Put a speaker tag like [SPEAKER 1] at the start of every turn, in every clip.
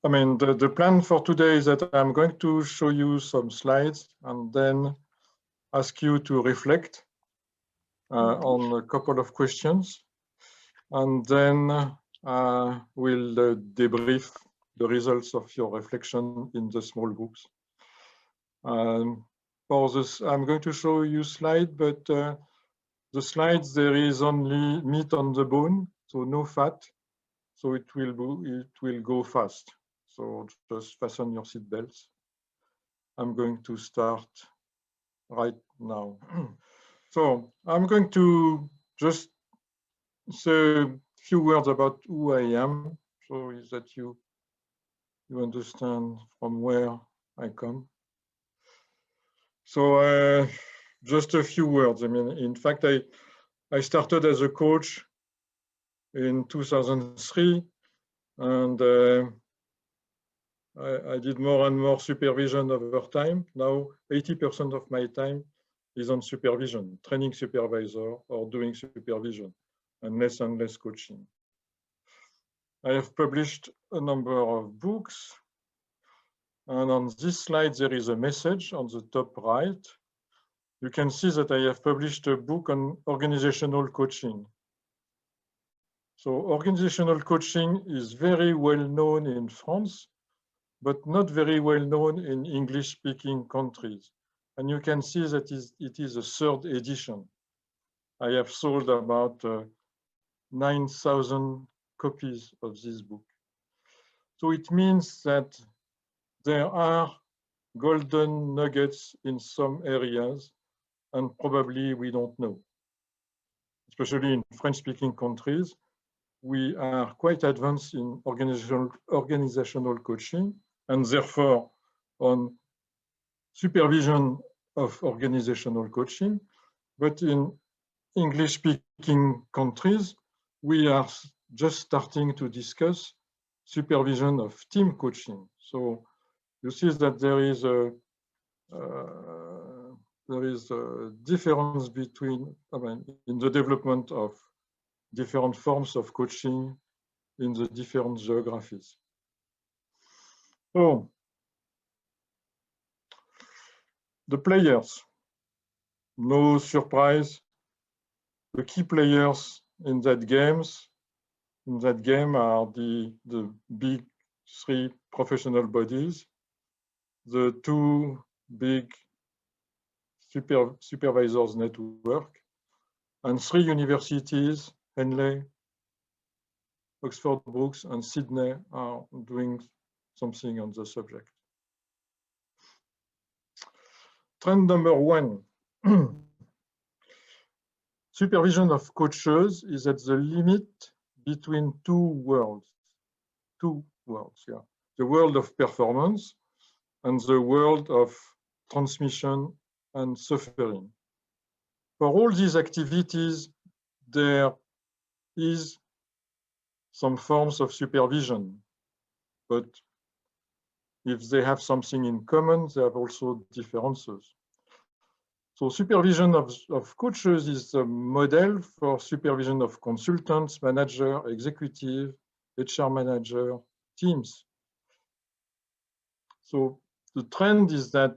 [SPEAKER 1] I mean, the plan for today is that I'm going to show you some slides and then ask you to reflect on a couple of questions. And then we'll debrief the results of your reflection in the small groups. For this, I'm going to show you slide, but the slides, there is only meat on the bone, so no fat. So it will go fast. So just fasten your seat belts. I'm going to start right now. So I'm going to just say a few words about who I am, so is that you understand from where I come. So just a few words. I mean, in fact, I started as a coach in 2003, and I did more and more supervision over time. Now, 80% of my time is on supervision, training supervisor or doing supervision, and less coaching. I have published a number of books. And on this slide, there is a message on the top right. You can see that I have published a book on organizational coaching. So organizational coaching is very well known in France, but not very well known in English-speaking countries. And you can see that it is a third edition. I have sold about 9,000 copies of this book. So it means that there are golden nuggets in some areas, and probably we don't know. Especially in French-speaking countries, we are quite advanced in organizational coaching, and therefore on supervision of organizational coaching. But in English-speaking countries, we are just starting to discuss supervision of team coaching. So you see that there is a difference between, I mean, in the development of different forms of coaching in the different geographies. So the players, no surprise, the key players in that game are the big three professional bodies, the two big supervisors network, and three universities, Henley, Oxford Brookes, and Sydney, are doing something on the subject. Trend number one. Supervision of coaches is at the limit between two worlds. Yeah. The world of performance and the world of transmission and suffering. For all these activities, there is some forms of supervision, but if they have something in common, they have also differences. So supervision of coaches is a model for supervision of consultants, manager, executive, HR manager, teams. So the trend is that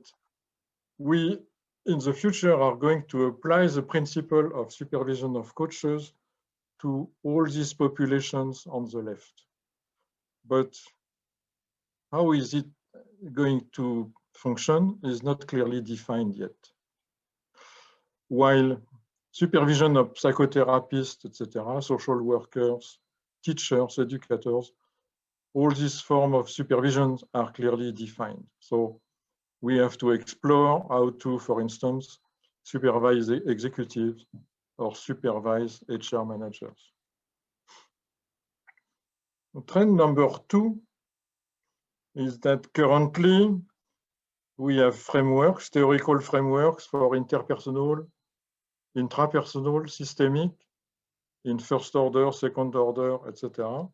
[SPEAKER 1] we, in the future, are going to apply the principle of supervision of coaches to all these populations on the left. But how is it going to function is not clearly defined yet. While supervision of psychotherapists, etc., social workers, teachers, educators, all these forms of supervision are clearly defined. So we have to explore how to, for instance, supervise the executives or supervise HR managers. Trend number two is that currently we have frameworks, theoretical frameworks for interpersonal, intrapersonal, systemic, in first order, second order, etc.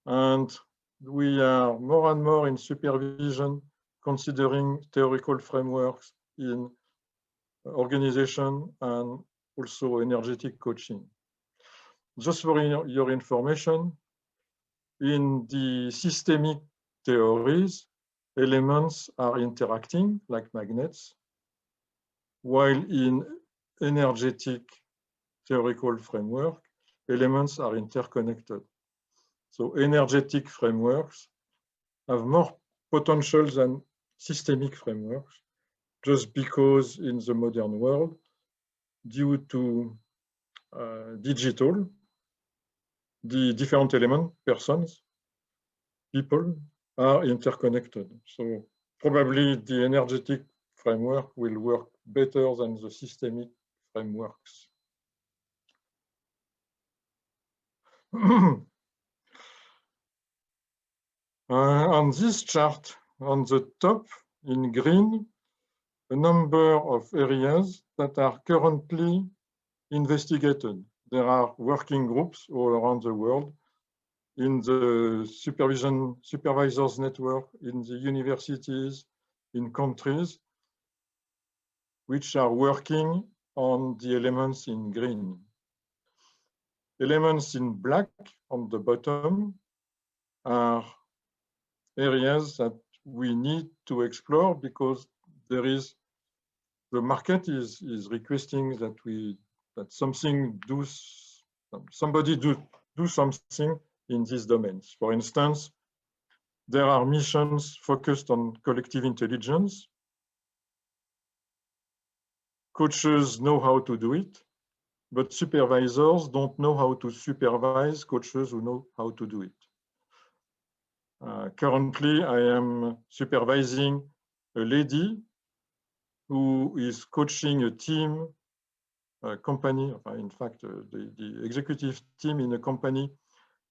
[SPEAKER 1] And we are more and more in supervision considering theoretical frameworks in organization and also energetic coaching. Just for your information, in the systemic theories, elements are interacting like magnets, while in energetic theoretical framework, elements are interconnected. So energetic frameworks have more potential than systemic frameworks, just because in the modern world, due to digital, the different elements, persons, people, are interconnected. So probably the energetic framework will work better than the systemic frameworks. On this chart, on the top in green, a number of areas that are currently investigated. There are working groups all around the world in the supervisors network, in the universities, in countries, which are working on the elements in green. Elements in black on the bottom are areas that we need to explore because there is, the market is requesting that somebody do something in these domains. For instance, there are missions focused on collective intelligence. Coaches know how to do it, but supervisors don't know how to supervise coaches who know how to do it. Currently, I am supervising a lady who is coaching a team, a company, in fact, the executive team in a company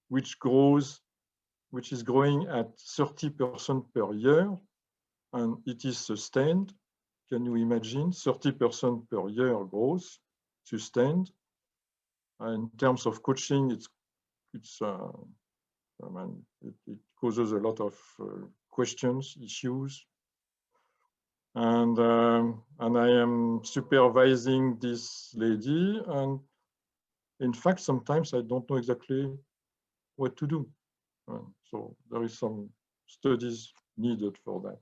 [SPEAKER 1] which is growing at 30% per year, and it is sustained. Can you imagine 30% per year growth, sustained? In terms of coaching, it causes a lot of questions, issues. And I am supervising this lady, and in fact, sometimes I don't know exactly what to do. So there is some studies needed for that.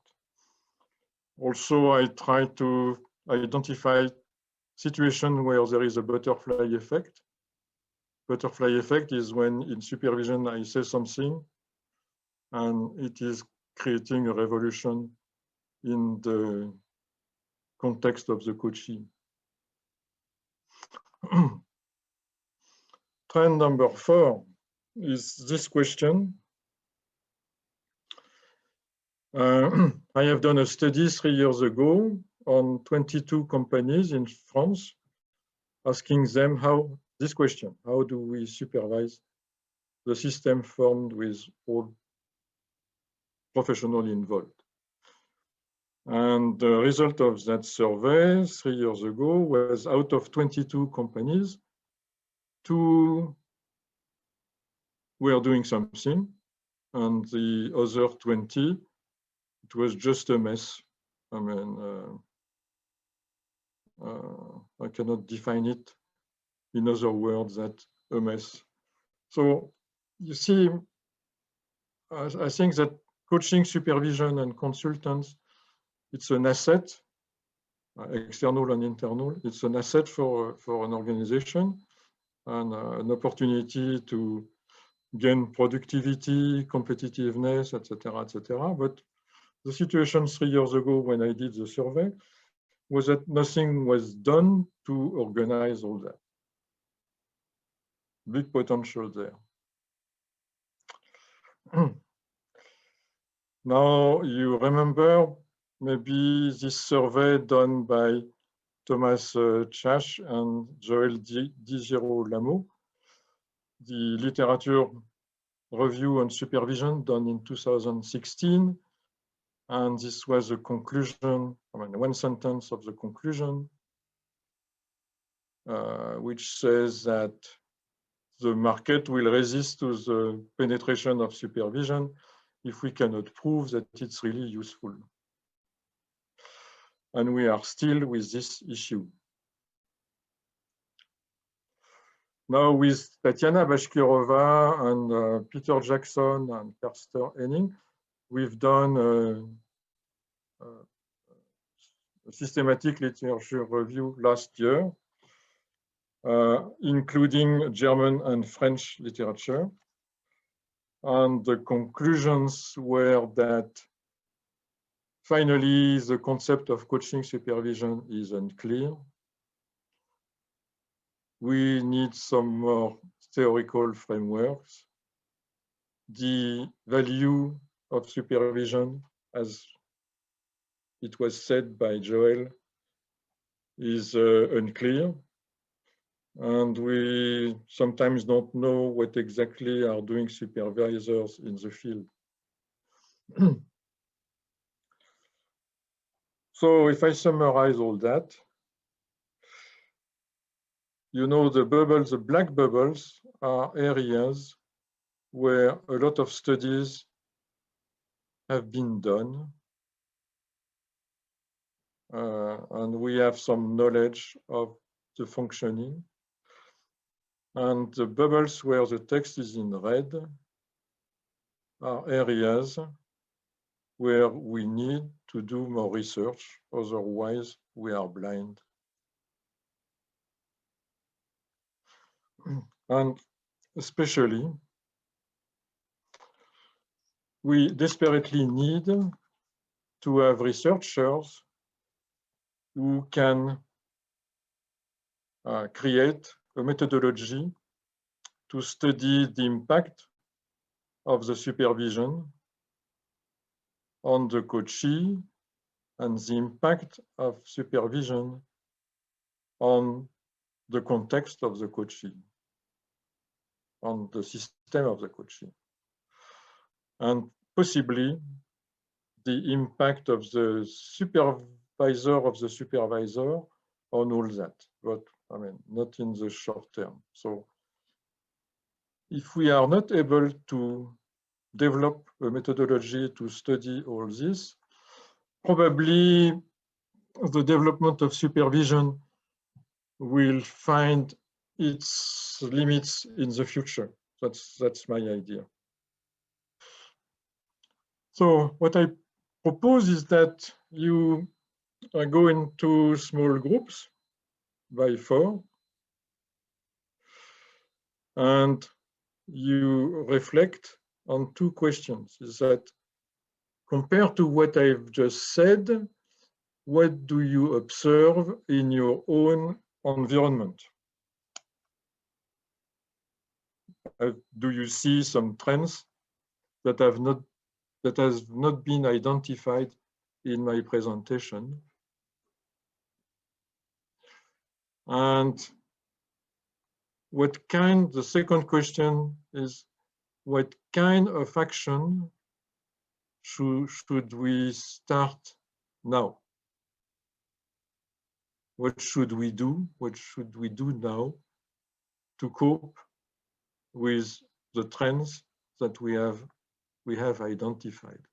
[SPEAKER 1] Also, I try to identify situations where there is a butterfly effect. Butterfly effect is when in supervision I say something and it is creating a revolution in the context of the coaching. Trend number 4 is this question. I have done a study 3 years ago on 22 companies in France, asking them this question: how do we supervise the system formed with all professionals involved? And the result of that survey 3 years ago was, out of 22 companies, 2 were doing something, and the other 20, it was just a mess. I mean, I cannot define it in other words than a mess. So you see, I think that coaching, supervision, and consultants, it's an asset, external and internal. It's an asset for an organization and an opportunity to gain productivity, competitiveness, etc., etc. But the situation 3 years ago when I did the survey was that nothing was done to organize all that. Big potential there. Now you remember maybe this survey done by Thomas Chash and Joël Di-Giro-Lamo, the literature review on supervision done in 2016. And this was a conclusion, one sentence of the conclusion, which says that the market will resist to the penetration of supervision if we cannot prove that it's really useful. And we are still with this issue. Now with Tatiana Bashkirova and Peter Jackson and Karster Henning, we've done a systematic literature review last year, including German and French literature. And the conclusions were that finally, the concept of coaching supervision is unclear. We need some more theoretical frameworks. The value of supervision, as it was said by Joel, is unclear. And we sometimes don't know what exactly are doing supervisors in the field. So if I summarize all that, you know, the bubbles, the black bubbles are areas where a lot of studies have been done. And we have some knowledge of the functioning. And the bubbles where the text is in red are areas where we need to do more research, otherwise we are blind. And especially, we desperately need to have researchers who can create a methodology to study the impact of the supervision on the coachee and the impact of supervision on the context of the coachee, on the system of the coachee, and possibly the impact of the supervisor on all that, but I mean, not in the short term. So if we are not able to develop a methodology to study all this, probably the development of supervision will find its limits in the future. That's my idea. So what I propose is that you go into small groups by 4, and you reflect on 2 questions. Is that compared to what I've just said, what do you observe in your own environment? Do you see some trends that has not been identified in my presentation? And the second question is, what kind of action should we start now? What should we do? What should we do now to cope with the trends that we have identified?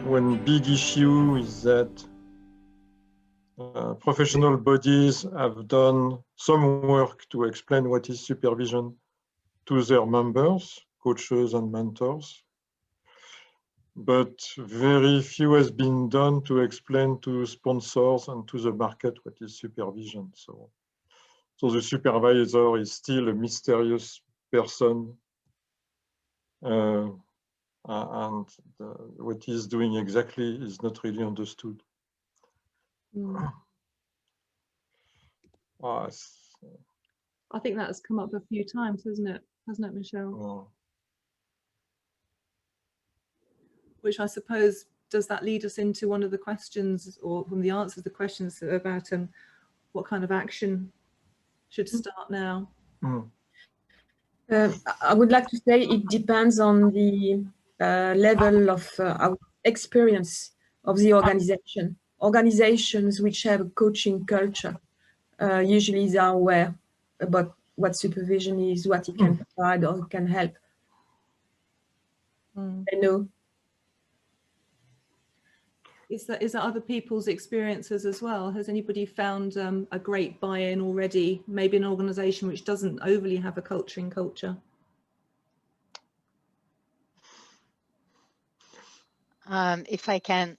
[SPEAKER 1] one big issue is that professional bodies have done some work to explain what is supervision to their members, coaches and mentors, but very few has been done to explain to sponsors and to the market what is supervision. So the supervisor is still a mysterious person, and what he's doing exactly is not really understood.
[SPEAKER 2] I think that's come up a few times, hasn't it, Michel?
[SPEAKER 1] Oh.
[SPEAKER 2] Which I suppose, does that lead us into one of the questions, or from the answers to the questions about what kind of action should start now?
[SPEAKER 3] I would like to say it depends on the level of experience of the organization. Organizations which have a coaching culture usually they are aware about what supervision is, what it can provide or it can help. They know.
[SPEAKER 2] Is that other people's experiences as well? Has anybody found a great buy-in already, maybe an organization which doesn't overly have a culture?
[SPEAKER 4] If I can,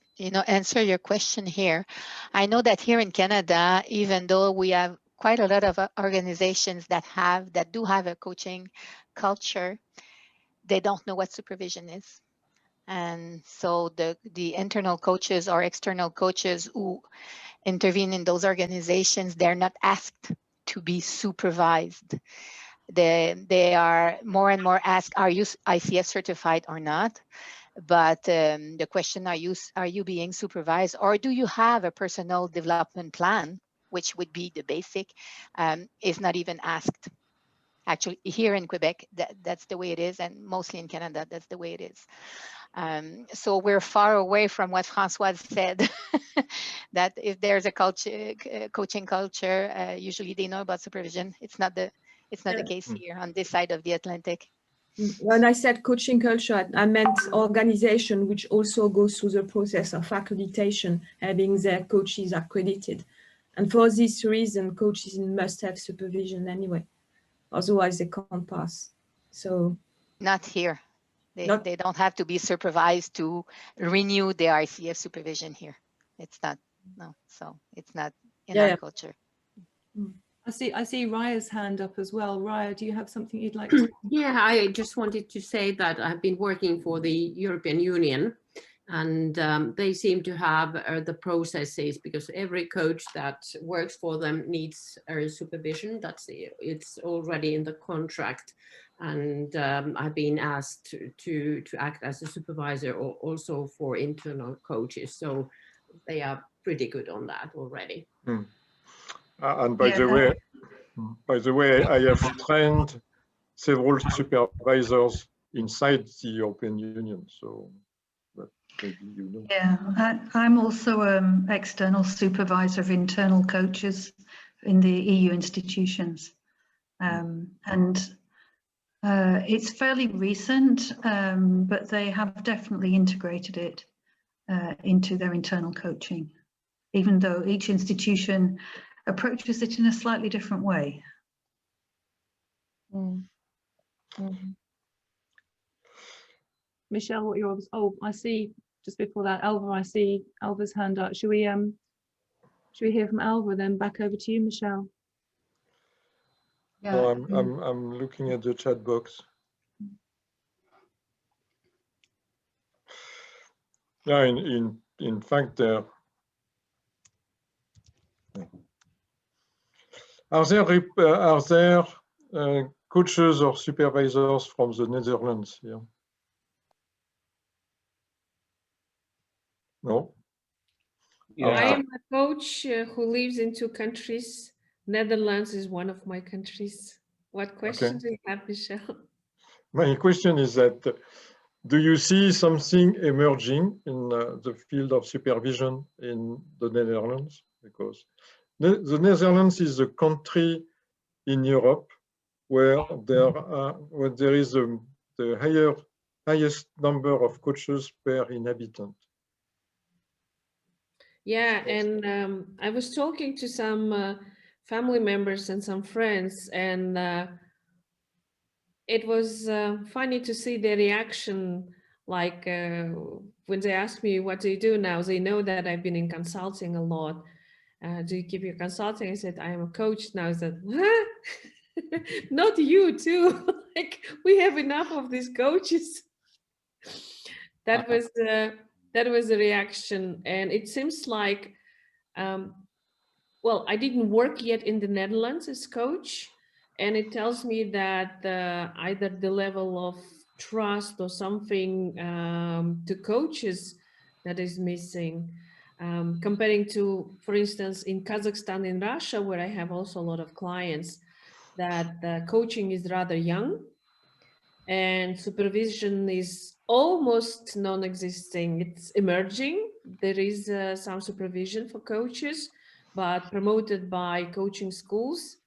[SPEAKER 4] answer your question here. I know that here in Canada, even though we have quite a lot of organizations that do have a coaching culture, they don't know what supervision is. And so the internal coaches or external coaches who intervene in those organizations, they're not asked to be supervised. They are more and more asked, are you ICF certified or not? But the question, are you being supervised, or do you have a personal development plan, which would be the basic, is not even asked. Actually, here in Quebec, that's the way it is, and mostly in Canada, that's the way it is. So we're far away from what Françoise said, that if there's a coaching culture, usually they know about supervision. It's not the case here on this side of the Atlantic.
[SPEAKER 3] When I said coaching culture, I meant organization which also goes through the process of accreditation, having their coaches accredited. And for this reason, coaches must have supervision anyway. Otherwise, they can't pass. So
[SPEAKER 4] not here. They don't have to be supervised to renew their ICF supervision here. It's not, no. So it's not in our culture.
[SPEAKER 2] I see Raya's hand up as well. Raya, do you have something you'd like to say?
[SPEAKER 5] Yeah, I just wanted to say that I've been working for the European Union, and they seem to have the processes, because every coach that works for them needs supervision. It's already in the contract, and I've been asked to act as a supervisor also for internal coaches. So they are pretty good on that already.
[SPEAKER 1] And by the way, I have trained several supervisors inside the European Union, so maybe you know.
[SPEAKER 6] Yeah, I'm also an external supervisor of internal coaches in the EU institutions, and it's fairly recent, but they have definitely integrated it into their internal coaching, even though each institution approaches it in a slightly different way.
[SPEAKER 2] Michel, what yours? Oh, I see. Just before that, Alva, I see Alva's hand up. Should we hear from Alva, then back over to you, Michel?
[SPEAKER 1] Yeah. Oh, I'm looking at the chat box. Yeah, in fact, there are there coaches or supervisors from the Netherlands here? No.
[SPEAKER 7] Yeah. I am a coach who lives in 2 countries. Netherlands is one of my countries. What question do you have, Michel?
[SPEAKER 1] My question is that, do you see something emerging in the field of supervision in the Netherlands? Because the Netherlands is a country in Europe where there is the highest number of coaches per inhabitant.
[SPEAKER 7] Yeah, and I was talking to some family members and some friends, and it was funny to see their reaction. Like when they asked me, what do you do now? They know that I've been in consulting a lot. Do you keep your consulting? I said, I am a coach now. I said, what? Not you too. Like, we have enough of these coaches. That was the reaction. And it seems like, well, I didn't work yet in the Netherlands as coach. And it tells me that either the level of trust or something to coaches that is missing. Comparing to, for instance, in Kazakhstan, in Russia, where I have also a lot of clients, that coaching is rather young and supervision is almost non-existing. It's emerging. There is some supervision for coaches, but promoted by coaching schools.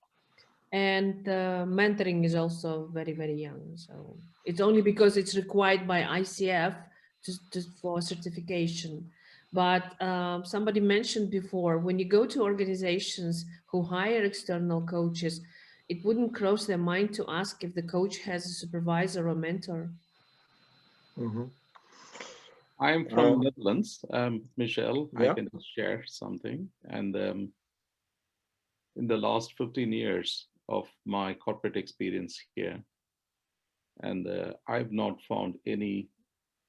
[SPEAKER 7] And mentoring is also very, very young. So it's only because it's required by ICF just for certification. But somebody mentioned before, when you go to organizations who hire external coaches, it wouldn't cross their mind to ask if the coach has a supervisor or mentor.
[SPEAKER 1] Mm-hmm.
[SPEAKER 8] I'm from Netherlands, Michel.
[SPEAKER 1] Yeah.
[SPEAKER 8] I can share something. And in the last 15 years of my corporate experience here, and I've not found any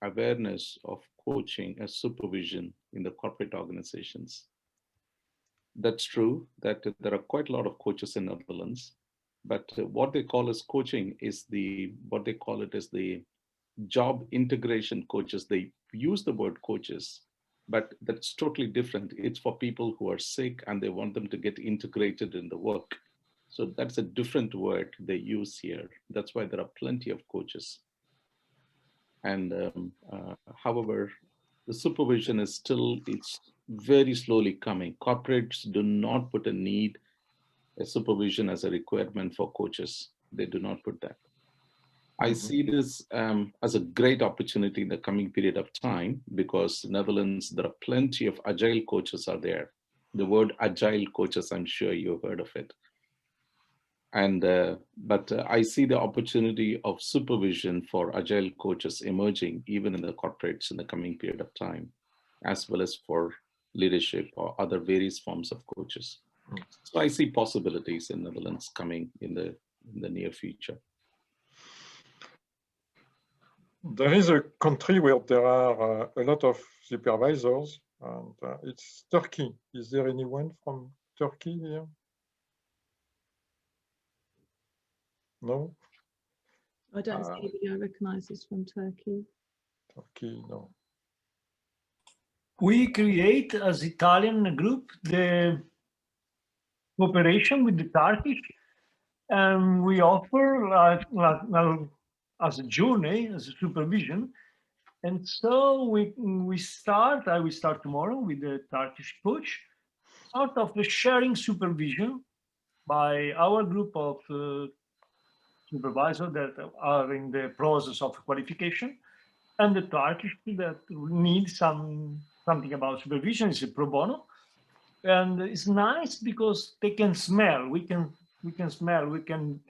[SPEAKER 8] awareness of coaching as supervision in the corporate organizations. That's true that there are quite a lot of coaches in Netherlands, but what they call as coaching is what they call it is the job integration coaches. They use the word coaches, but that's totally different. It's for people who are sick and they want them to get integrated in the work. So that's a different word they use here. That's why there are plenty of coaches. And however, the supervision is still, it's very slowly coming. Corporates do not put a supervision as a requirement for coaches. They do not put that. I see this as a great opportunity in the coming period of time, because in Netherlands, there are plenty of agile coaches are there. The word agile coaches, I'm sure you've heard of it. And but I see the opportunity of supervision for agile coaches emerging even in the corporates in the coming period of time, as well as for leadership or other various forms of coaches. So I see possibilities in Netherlands coming in the near future.
[SPEAKER 1] There is a country where there are a lot of supervisors, and it's Turkey. Is there anyone from Turkey here? No?
[SPEAKER 2] I don't see anybody I recognise is from Turkey.
[SPEAKER 1] Turkey, no.
[SPEAKER 9] We create as Italian group the cooperation with the Turkish, and we offer as a journey, as a supervision. And so I will start tomorrow with the Turkish coach, sort of the sharing supervision by our group of supervisors that are in the process of qualification, and the Turkish that need something about supervision is a pro bono. And it's nice because they can smell. We can smell. We can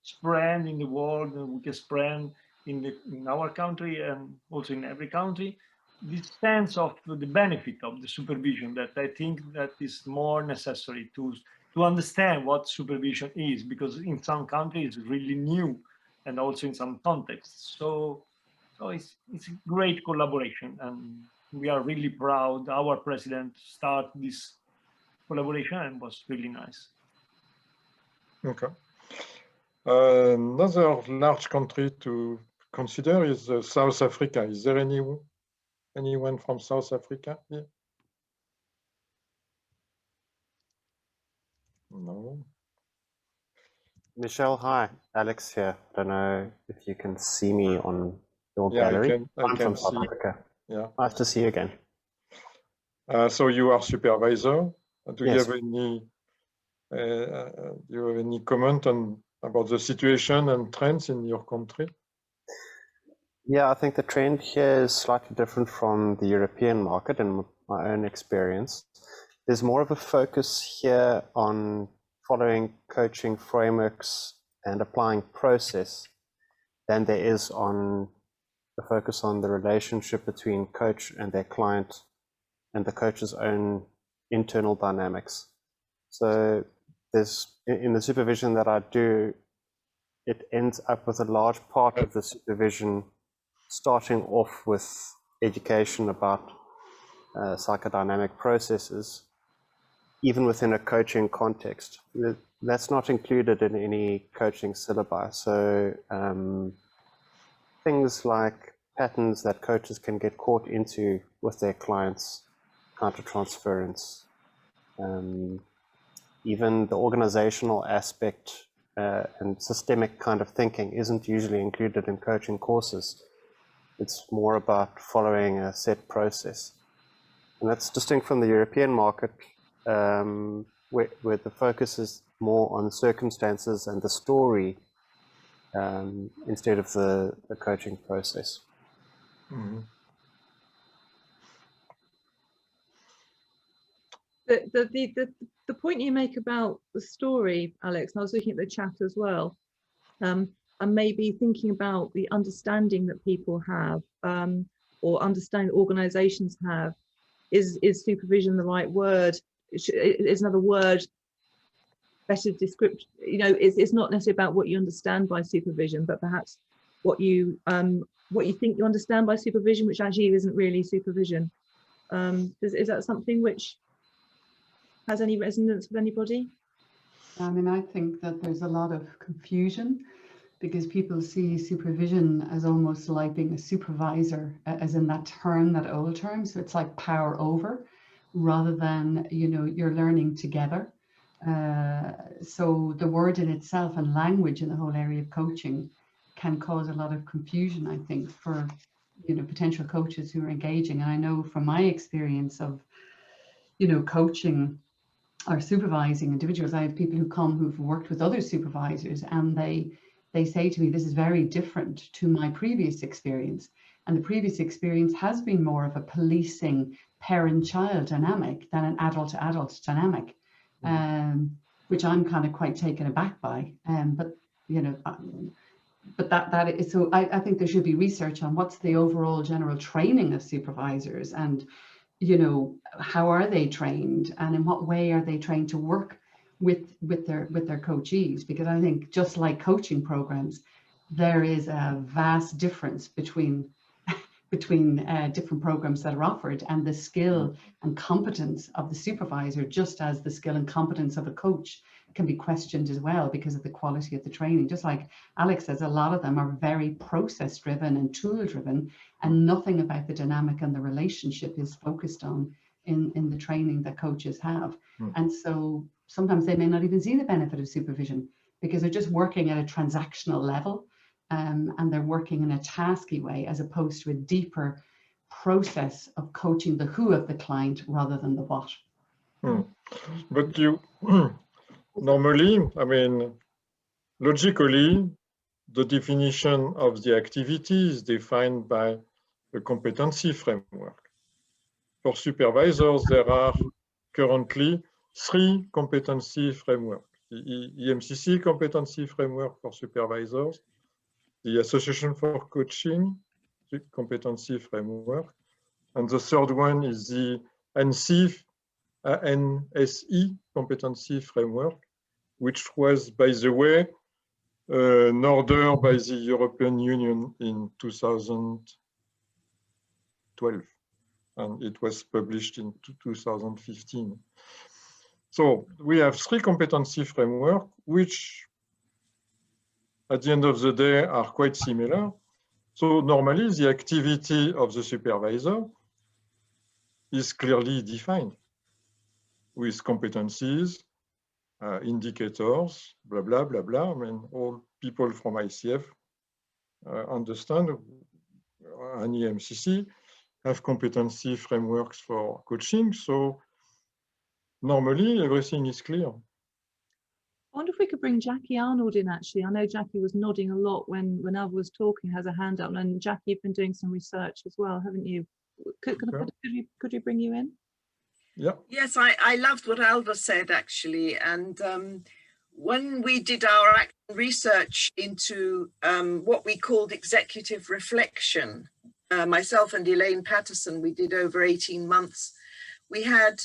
[SPEAKER 9] spread in the world, and we can spread in our country and also in every country this sense of the benefit of the supervision that I think that is more necessary to understand what supervision is, because in some countries it's really new and also in some contexts. So it's a great collaboration, and we are really proud. Our president started this collaboration and was really nice.
[SPEAKER 1] Okay. Another large country to consider is South Africa. Is there anyone from South Africa here? No.
[SPEAKER 10] Michel, hi. Alex here. I don't know if you can see me on your gallery. I'm from South Africa.
[SPEAKER 1] Yeah.
[SPEAKER 10] Nice to see you again.
[SPEAKER 1] So you are supervisor. Do
[SPEAKER 10] Yes.
[SPEAKER 1] you have any comment about the situation and trends in your country?
[SPEAKER 10] Yeah, I think the trend here is slightly different from the European market, and my own experience, there's more of a focus here on following coaching frameworks and applying process than there is on the focus on the relationship between coach and their client and the coach's own internal dynamics. So there's, in the supervision that I do, it ends up with a large part of the supervision starting off with education about psychodynamic processes, even within a coaching context. That's not included in any coaching syllabi. So things like patterns that coaches can get caught into with their clients, countertransference, even the organizational aspect and systemic kind of thinking isn't usually included in coaching courses. It's more about following a set process. And that's distinct from the European market, where the focus is more on circumstances and the story instead of the coaching process.
[SPEAKER 1] Mm-hmm.
[SPEAKER 2] The point you make about the story, Alex, and I was looking at the chat as well, and maybe thinking about the understanding that people have, or understanding organizations have, is supervision the right word? Is another word better description? You know, it's not necessarily about what you understand by supervision, but perhaps what you think you understand by supervision, which actually isn't really supervision. Is that something which has any resonance with anybody?
[SPEAKER 11] I mean, I think that there's a lot of confusion because people see supervision as almost like being a supervisor, as in that term, that old term. So it's like power over, rather than, you know, you're learning together. So the word in itself and language in the whole area of coaching can cause a lot of confusion, I think, for, you know, potential coaches who are engaging. And I know from my experience of, you know, coaching or supervising individuals, I have people who come who've worked with other supervisors, and they say to me, this is very different to my previous experience. And the previous experience has been more of a policing parent-child dynamic than an adult-to-adult dynamic, which I'm kind of quite taken aback by. But, you know, but that is, so I think there should be research on what's the overall general training of supervisors, and, you know, how are they trained, and in what way are they trained to work with their coachees? Because I think, just like coaching programs, there is a vast difference between different programs that are offered, and the skill and competence of the supervisor, just as the skill and competence of a coach, can be questioned as well because of the quality of the training. Just like Alex says, a lot of them are very process driven and tool driven, and nothing about the dynamic and the relationship is focused on in the training that coaches have. And so sometimes they may not even see the benefit of supervision because they're just working at a transactional level, and they're working in a tasky way, as opposed to a deeper process of coaching the who of the client rather than the what.
[SPEAKER 1] But you normally, I mean, logically, the definition of the activity is defined by a competency framework. For supervisors, there are currently 3 competency frameworks: the EMCC competency framework for supervisors, the Association for Coaching competency framework, and the third one is the ANSI competency framework, which was, by the way, an order by the European Union in 2012, and it was published in 2015. So we have 3 competency frameworks, which at the end of the day are quite similar. So normally the activity of the supervisor is clearly defined with competencies, indicators, blah, blah, blah, blah. I mean, all people from ICF understand, and EMCC have competency frameworks for coaching. So normally everything is clear.
[SPEAKER 2] I wonder if we could bring Jackie Arnold in, actually. I know Jackie was nodding a lot when Alva was talking, has a hand up. And Jackie, you've been doing some research as well, haven't you, Could we bring you in?
[SPEAKER 1] Yeah.
[SPEAKER 12] Yes, I loved what Alva said, actually. And when we did our research into what we called executive reflection, myself and Elaine Patterson, we did over 18 months. We had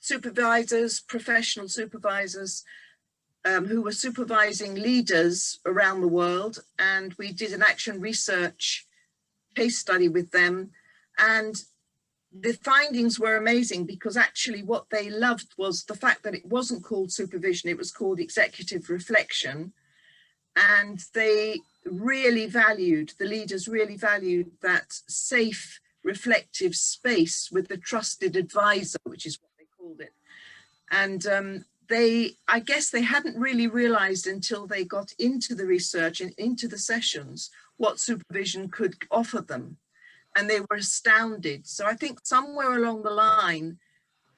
[SPEAKER 12] supervisors, professional supervisors, who were supervising leaders around the world. And we did an action research case study with them. And the findings were amazing, because actually what they loved was the fact that it wasn't called supervision, it was called executive reflection. And they really valued, the leaders really valued that safe, reflective space with the trusted advisor, which is what they called it. And I guess they hadn't really realized until they got into the research and into the sessions what supervision could offer them. And they were astounded. So I think somewhere along the line,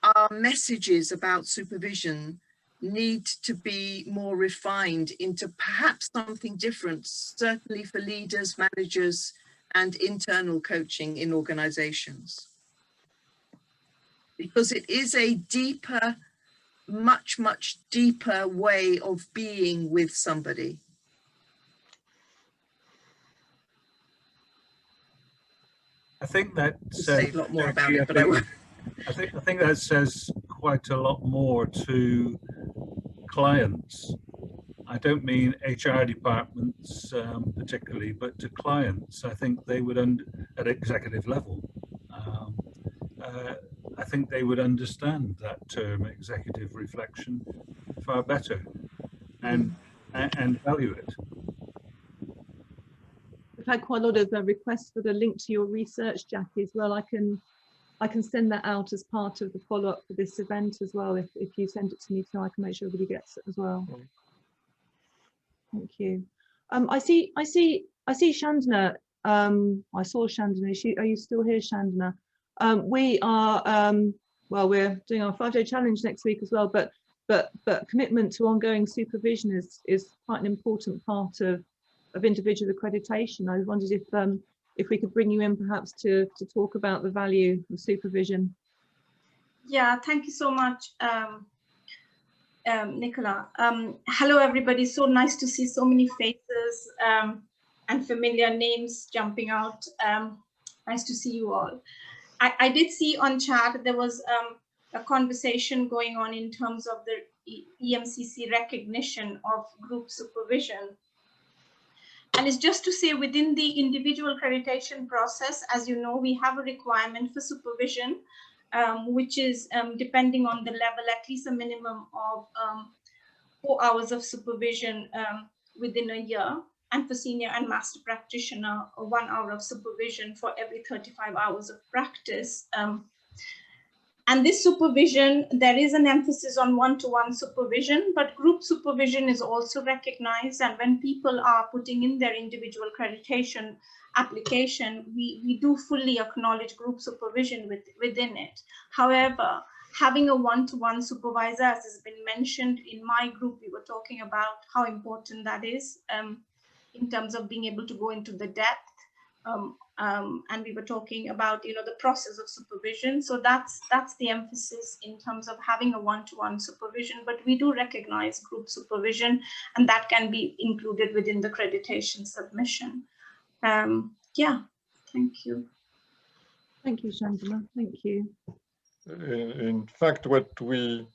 [SPEAKER 12] our messages about supervision need to be more refined into perhaps something different, certainly for leaders, managers, and internal coaching in organizations. Because it is a deeper, much, much deeper way of being with somebody.
[SPEAKER 13] I think that
[SPEAKER 12] say a lot more about it, but
[SPEAKER 13] I think that says quite a lot more to clients. I don't mean HR departments particularly, but to clients. I think they would, at executive level, I think they would understand that term executive reflection far better and value it.
[SPEAKER 2] We've had quite a lot of requests for the link to your research, Jackie, as well. I can send that out as part of the follow-up for this event as well. If you send it to me, so I can make sure everybody gets it as well. Thank you. I see Chandana. I saw Chandana. Are you still here, Chandana? We are well, we're doing our 5-day challenge next week as well, but commitment to ongoing supervision is quite an important part of individual accreditation. I wondered if we could bring you in perhaps to talk about the value of supervision.
[SPEAKER 14] Yeah, thank you so much, Nicola. Hello, everybody. So nice to see so many faces and familiar names jumping out. Nice to see you all. I did see on chat there was a conversation going on in terms of the EMCC recognition of group supervision. And it's just to say, within the individual accreditation process, as you know, we have a requirement for supervision, which is depending on the level, at least a minimum of 4 hours of supervision within a year. And for senior and master practitioner, 1 hour of supervision for every 35 hours of practice. And this supervision, there is an emphasis on one-to-one supervision, but group supervision is also recognized. And when people are putting in their individual accreditation application, we do fully acknowledge group supervision within it. However, having a one-to-one supervisor, as has been mentioned in my group, we were talking about how important that is in terms of being able to go into the depth. And we were talking about, the process of supervision. So that's the emphasis in terms of having a one-to-one supervision, but we do recognize group supervision, and that can be included within the accreditation submission. Yeah, thank you.
[SPEAKER 2] Thank you, Chandana. Thank you.
[SPEAKER 1] In fact, what we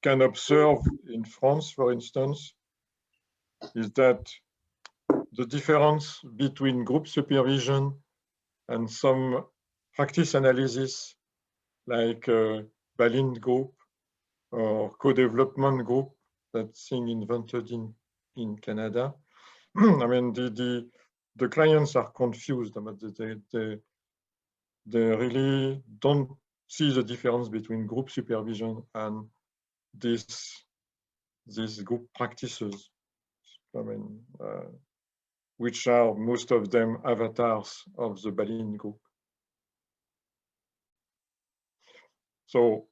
[SPEAKER 1] can observe in France, for instance, is that the difference between group supervision and some practice analysis like Balint group or co-development group that's being invented in Canada. I mean, the clients are confused. They really don't see the difference between group supervision and these group practices. I mean, which are most of them avatars of the Balint group. So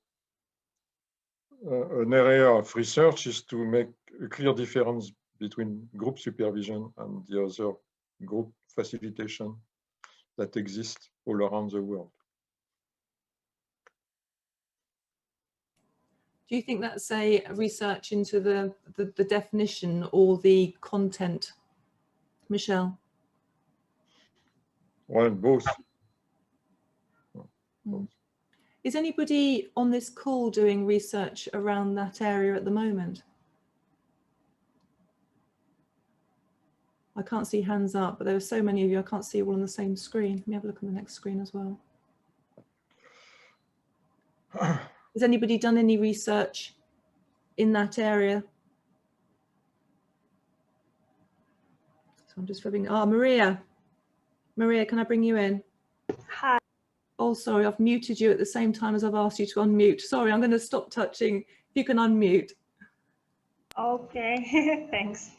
[SPEAKER 1] an area of research is to make a clear difference between group supervision and the other group facilitation that exist all around the world.
[SPEAKER 2] Do you think that's a research into the definition or the content, Michel?
[SPEAKER 1] Well, both.
[SPEAKER 2] Is anybody on this call doing research around that area at the moment? I can't see hands up, but there are so many of you, I can't see all on the same screen. Let me have a look on the next screen as well. Has anybody done any research in that area? So I'm just flipping. Ah, Maria. Maria, can I bring you in?
[SPEAKER 15] Hi.
[SPEAKER 2] Oh, sorry, I've muted you at the same time as I've asked you to unmute. Sorry, I'm going to stop touching. If you can unmute.
[SPEAKER 15] Okay, thanks.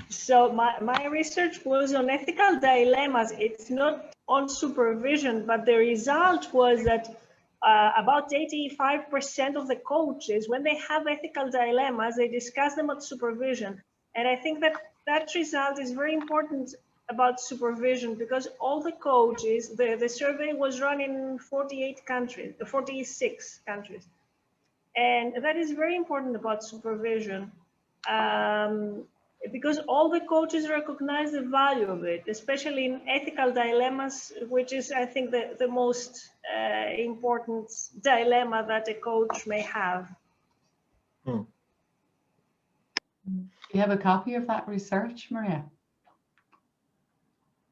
[SPEAKER 15] So my research was on ethical dilemmas. It's not on supervision, but the result was that about 85% of the coaches, when they have ethical dilemmas, they discuss them at supervision. And I think that that result is very important about supervision, because all the coaches, the survey was run in 46 countries. And that is very important about supervision. Because all the coaches recognize the value of it, especially in ethical dilemmas, which is, I think, the most important dilemma that a coach may have.
[SPEAKER 11] Do you have a copy of that research, Maria?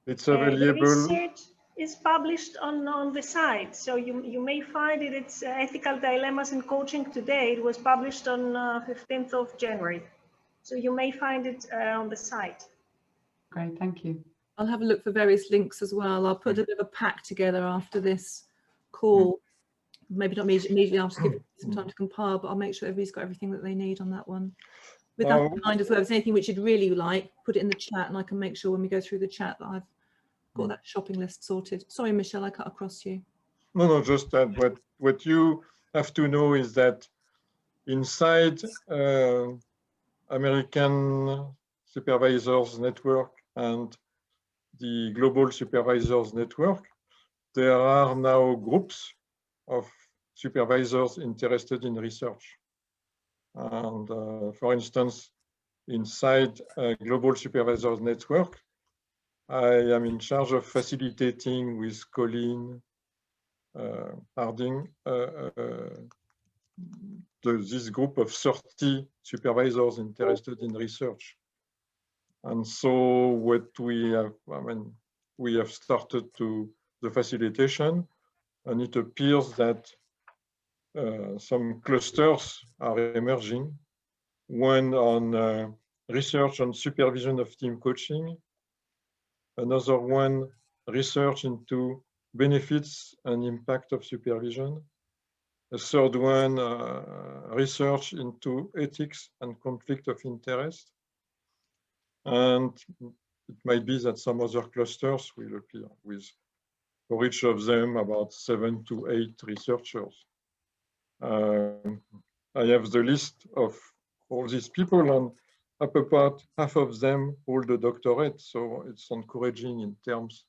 [SPEAKER 1] It's available.
[SPEAKER 15] The research is published on the site, so you may find it. It's Ethical Dilemmas in Coaching Today. It was published on 15th of January. So you may find it on the site.
[SPEAKER 11] Great, thank you.
[SPEAKER 2] I'll have a look for various links as well. I'll put a bit of a pack together after this call. Maybe not immediately after, give it some time to compile, but I'll make sure everybody's got everything that they need on that one. With that in mind as well, if there's anything which you'd really like, put it in the chat, and I can make sure when we go through the chat that I've got that shopping list sorted. Sorry, Michel, I cut across you.
[SPEAKER 1] No, just that what you have to know is that inside American Supervisors Network and the Global Supervisors Network, there are now groups of supervisors interested in research. And for instance, inside Global Supervisors Network, I am in charge of facilitating with Colleen Harding this group of 30 supervisors interested in research. And so what we have, we have started the facilitation, and it appears that some clusters are emerging. One on research on supervision of team coaching, another one research into benefits and impact of supervision, a third one research into ethics and conflict of interest, and it might be that some other clusters will appear with, for each of them, about 7 to 8 researchers. I have the list of all these people, and about half of them hold a doctorate, so it's encouraging in terms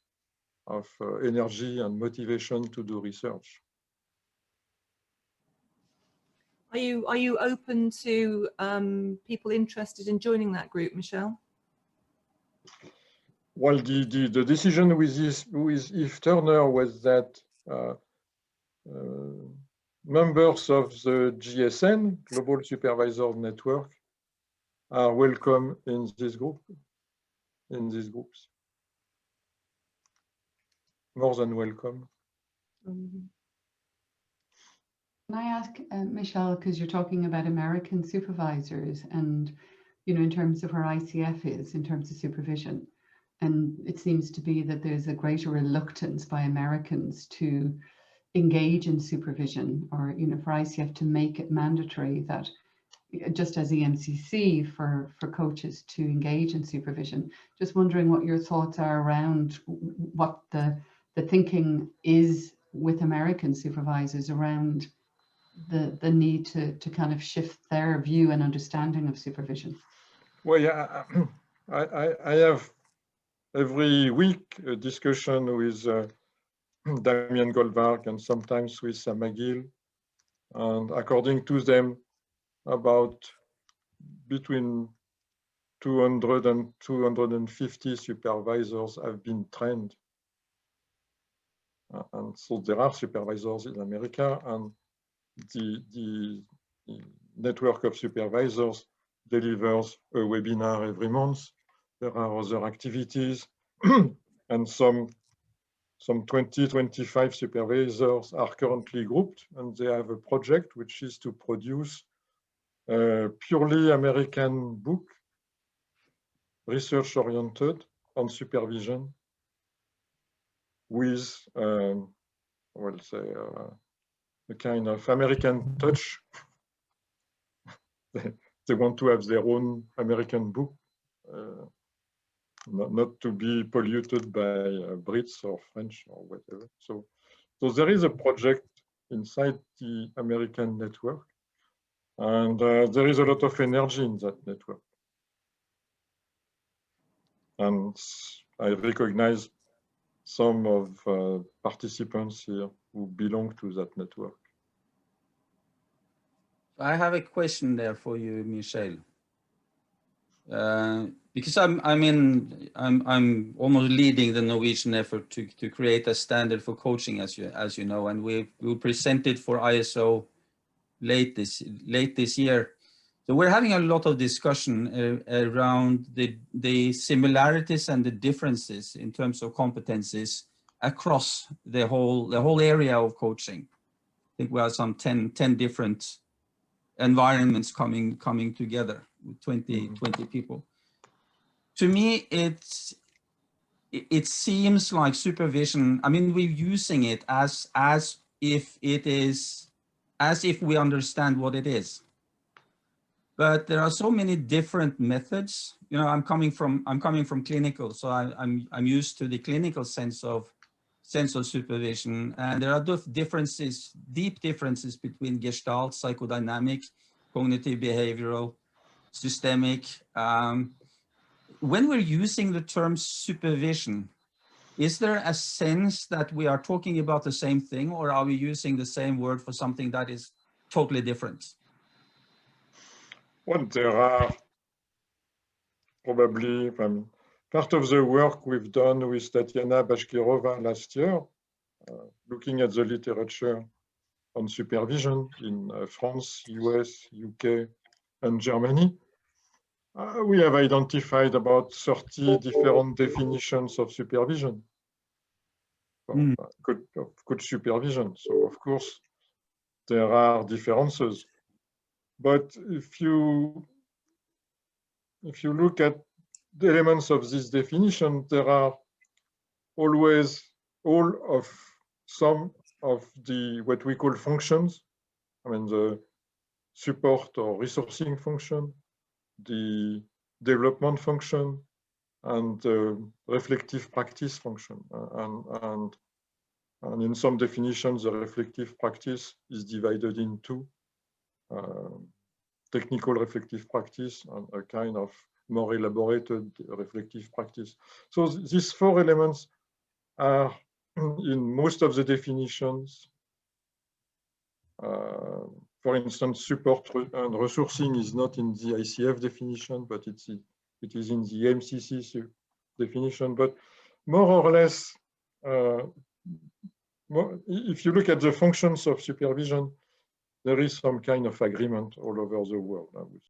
[SPEAKER 1] of energy and motivation to do research.
[SPEAKER 2] Are you open to people interested in joining that group, Michel?
[SPEAKER 1] Well, the decision with Yves Turner was that members of the GSN, Global Supervisors Network, are welcome in this group, in these groups. More than welcome.
[SPEAKER 11] Can I ask, Michel, because you're talking about American supervisors and, you know, in terms of where ICF is, in terms of supervision, and it seems to be that there's a greater reluctance by Americans to engage in supervision, or, you know, for ICF to make it mandatory that, just as EMCC, for coaches to engage in supervision. Just wondering what your thoughts are around what the thinking is with American supervisors around the need to kind of shift their view and understanding of supervision.
[SPEAKER 1] Well, yeah, I have every week a discussion with Damien Goldberg and sometimes with Sam McGill. And according to them, about between 200 and 250 supervisors have been trained. And so there are supervisors in America, and the network of supervisors delivers a webinar every month. There are other activities, and some 20, 25 supervisors are currently grouped, and they have a project which is to produce a purely American book, research-oriented on supervision, with, we'll say, a kind of American touch. They want to have their own American book, not to be polluted by Brits or French or whatever. So there is a project inside the American network, and there is a lot of energy in that network. And I recognize some of participants here who belong to that network.
[SPEAKER 16] I have a question there for you, Michel. Because I'm almost leading the Norwegian effort to create a standard for coaching, as you know, and we presented for ISO late this year. So we're having a lot of discussion around the similarities and the differences in terms of competencies across the whole area of coaching. I think we have some 10 different environments coming together with 20 people. To me, it seems like supervision. I mean, we're using it as if we understand what it is. But there are so many different methods. You know, I'm coming from clinical, so I'm used to the clinical sense of supervision, and there are deep differences between Gestalt, psychodynamic, cognitive behavioral, systemic. When we're using the term supervision, is there a sense that we are talking about the same thing, or are we using the same word for something that is totally different?
[SPEAKER 1] Well, there are probably, part of the work we've done with Tatiana Bashkirova last year, looking at the literature on supervision in France, US, UK, and Germany. We have identified about 30 different definitions of supervision, good supervision. So of course, there are differences. But if you look at the elements of this definition, there are always some of the what we call functions. I mean, the support or resourcing function, the development function, and the reflective practice function. And in some definitions, the reflective practice is divided in two. Technical reflective practice and a kind of more elaborated reflective practice. So these four elements are in most of the definitions. For instance, support and resourcing is not in the ICF definition, but it is in the EMCC definition. But more or less, if you look at the functions of supervision, there is some kind of agreement all over the world, I would